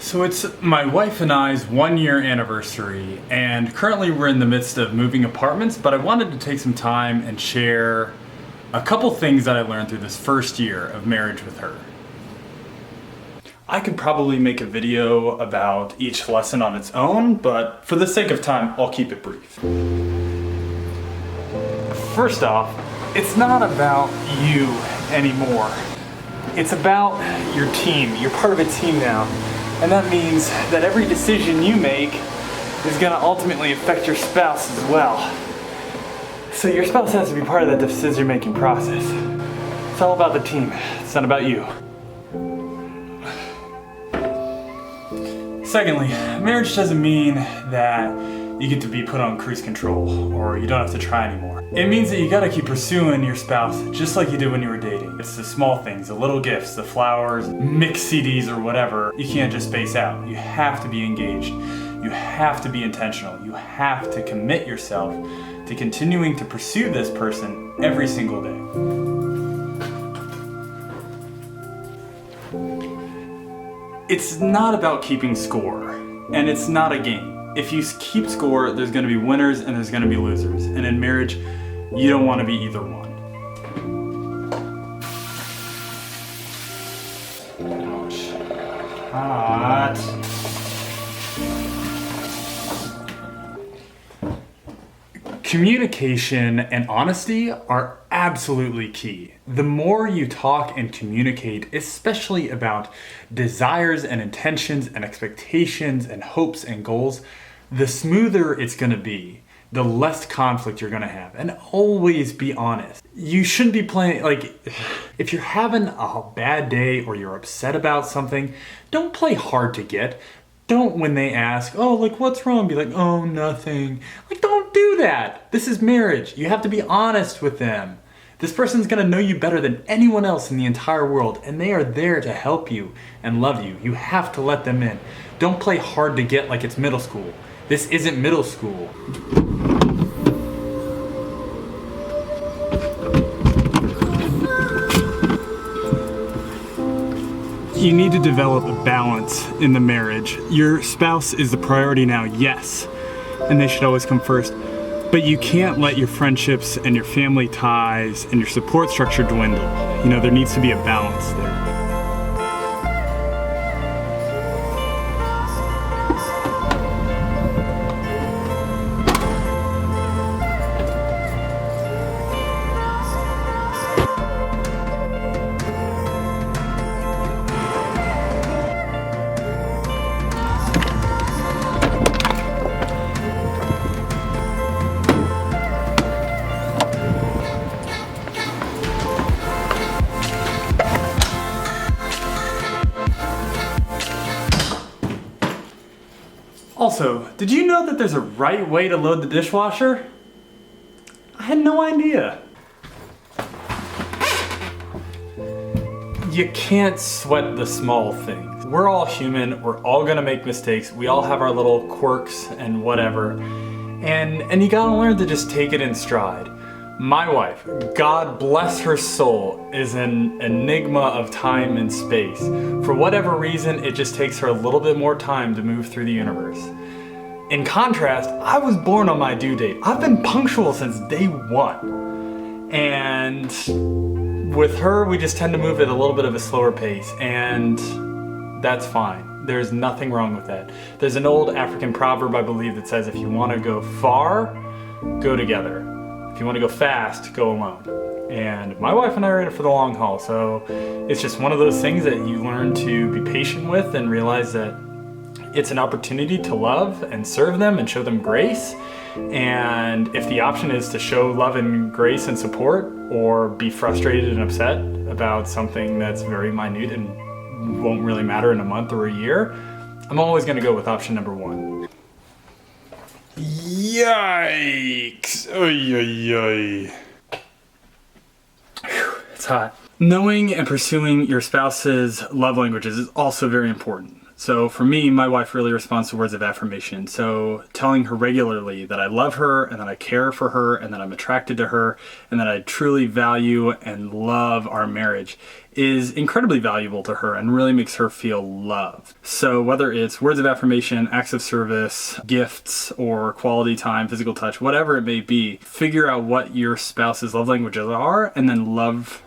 So it's my wife and I's 1-year anniversary, and currently we're in the midst of moving apartments, but I wanted to take some time and share a couple things that I learned through this first year of marriage with her. I could probably make a video about each lesson on its own, but for the sake of time, I'll keep it brief. First off, it's not about you anymore. It's about your team. You're part of a team now. And that means that every decision you make is going to ultimately affect your spouse as well. So your spouse has to be part of that decision-making process. It's all about the team. It's not about you. Secondly, marriage doesn't mean that you get to be put on cruise control or you don't have to try anymore. It means that you gotta keep pursuing your spouse just like you did when you were dating. It's the small things, the little gifts, the flowers, mixed CDs or whatever. You can't just space out. You have to be engaged. You have to be intentional. You have to commit yourself to continuing to pursue this person every single day. It's not about keeping score, and it's not a game. If you keep score, there's going to be winners and there's going to be losers. And in marriage, you don't want to be either one. Ouch. Hot. Communication and honesty are absolutely key. The more you talk and communicate, especially about desires and intentions and expectations and hopes and goals, the smoother it's going to be, the less conflict you're going to have. And always be honest. You shouldn't be playing, if you're having a bad day or you're upset about something, don't play hard to get. Don't, when they ask, what's wrong? Be like, oh, nothing. Don't do that. This is marriage. You have to be honest with them. This person's gonna know you better than anyone else in the entire world, and they are there to help you and love you. You have to let them in. Don't play hard to get like it's middle school. This isn't middle school. You need to develop a balance in the marriage. Your spouse is the priority now, yes, and they should always come first. But you can't let your friendships and your family ties and your support structure dwindle. There needs to be a balance there. Also, did you know that there's a right way to load the dishwasher? I had no idea. You can't sweat the small things. We're all human, we're all gonna make mistakes, we all have our little quirks and whatever, and you gotta learn to just take it in stride. My wife, God bless her soul, is an enigma of time and space. For whatever reason, it just takes her a little bit more time to move through the universe. In contrast, I was born on my due date. I've been punctual since day one. And with her, we just tend to move at a little bit of a slower pace, and that's fine. There's nothing wrong with that. There's an old African proverb, I believe, that says if you want to go far, go together. If you want to go fast, go alone. And my wife and I are in it for the long haul, so it's just one of those things that you learn to be patient with and realize that it's an opportunity to love and serve them and show them grace. And if the option is to show love and grace and support, or be frustrated and upset about something that's very minute and won't really matter in a month or a year, I'm always going to go with option number one. Yikes! Oy, oy, oy. It's hot. Knowing and pursuing your spouse's love languages is also very important. So for me, my wife really responds to words of affirmation. So telling her regularly that I love her and that I care for her and that I'm attracted to her and that I truly value and love our marriage is incredibly valuable to her and really makes her feel loved. So whether it's words of affirmation, acts of service, gifts, or quality time, physical touch, whatever it may be, figure out what your spouse's love languages are and then love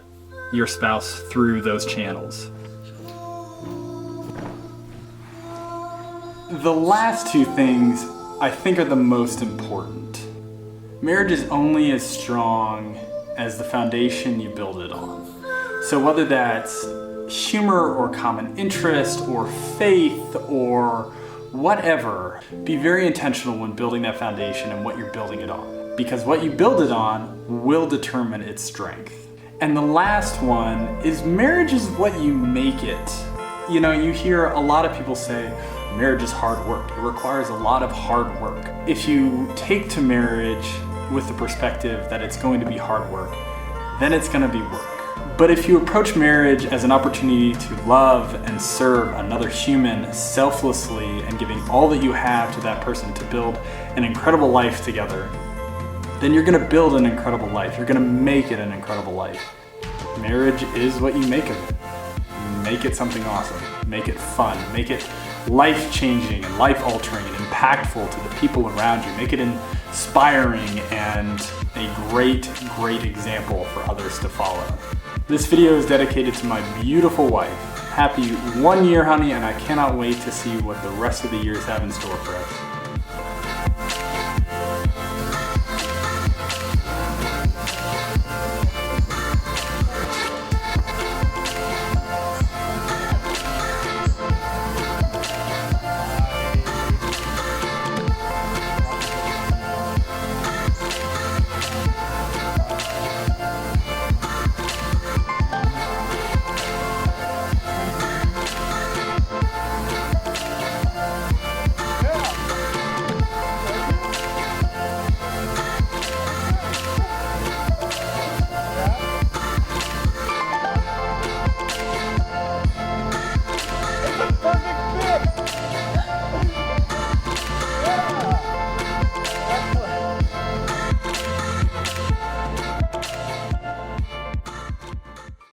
your spouse through those channels. The last two things I think are the most important. Marriage is only as strong as the foundation you build it on. So whether that's humor or common interest or faith or whatever, be very intentional when building that foundation and what you're building it on. Because what you build it on will determine its strength. And the last one is marriage is what you make it. You know, you hear a lot of people say, marriage is hard work. It requires a lot of hard work. If you take to marriage with the perspective that it's going to be hard work, then it's going to be work. But if you approach marriage as an opportunity to love and serve another human selflessly and giving all that you have to that person to build an incredible life together, then you're going to build an incredible life. You're going to make it an incredible life. Marriage is what you make of it. Make it something awesome. Make it fun. Make it life-changing and life-altering and impactful to the people around you. Make it inspiring and a great, great example for others to follow. This video is dedicated to my beautiful wife. Happy 1 year, honey, and I cannot wait to see what the rest of the years have in store for us.